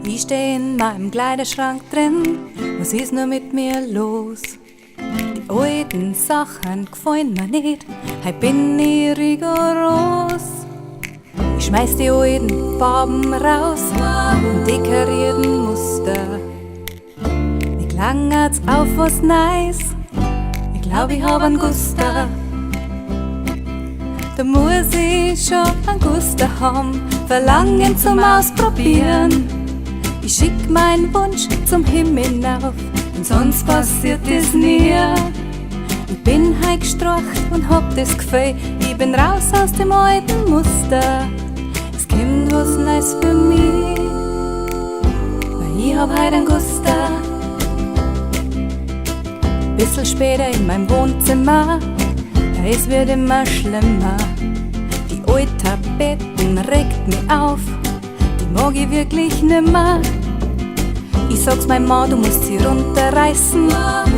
Ich steh in meinem Kleiderschrank drin, was ist nur mit mir los? Die alten Sachen gefallen mir nicht, heut bin ich rigoros. Ich schmeiß die alten Farben raus und dekorierten Muster. Mir klangert's auf was Neues, ich glaub ich hab einen Guster. Da muss ich schon einen Guster haben, Verlangen zum Ausprobieren. Ich schick meinen Wunsch zum Himmel hinauf und sonst passiert es nie. Ich bin heut gestracht und hab das Gefühl, ich bin raus aus dem alten Muster. Es kommt was Neues für mich, weil ich hab heut einen Guster. Bissl später in meinem Wohnzimmer, es wird immer schlimmer. Die alte Tapeten regt mich auf, die mag ich wirklich nimmer. Ich sag's meinem Mann, du musst sie runterreißen,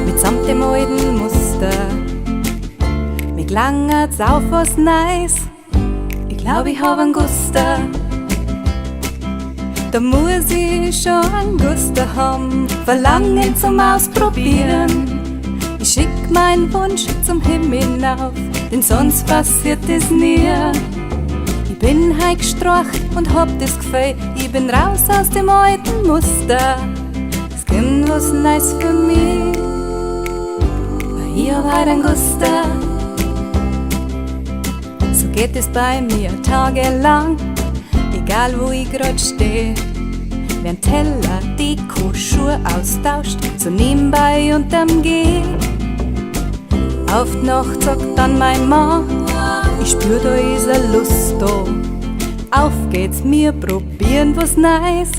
mitsamt dem alten Muster. Mir klangert's auf was Neues, ich glaub ich hab einen Guster. Da muss ich schon einen Guster haben, Verlangen zum Ausprobieren. Ich schick meinen Wunsch zum Himmel hinauf, denn sonst passiert es nie. Ich bin heut gestracht und hab das Gefühl, ich bin raus aus dem alten Muster. Es gibt was Neues für mich, weil ich hab heut einen Guster. So geht es bei mir tagelang, egal wo ich grad steh. Während Teller, Deko, Schuhe austauscht, so nebenbei unterm Geh. Auf die Nacht sagt dann mein Mann, ich spür, da ist eine Lust da. Auf geht's, wir probieren was Neues.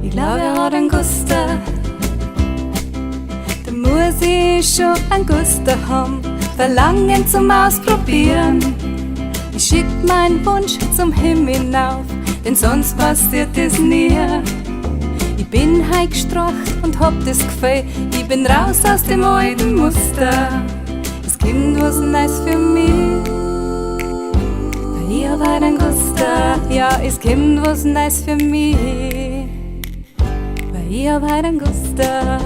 Ich glaub, er hat einen Guster. Da muss ich schon einen Guster haben, Verlangen zum Ausprobieren. Ich schick meinen Wunsch zum Himmel hinauf, denn sonst passiert es nie. Ich bin heut gestracht und hab das Gefühl, ich bin raus aus dem alten Muster. Es gibt was Neues für mich, weil ich hab heut einen Guster. Ja, es gibt was Neues für mich, weil ich hab heut einen Guster.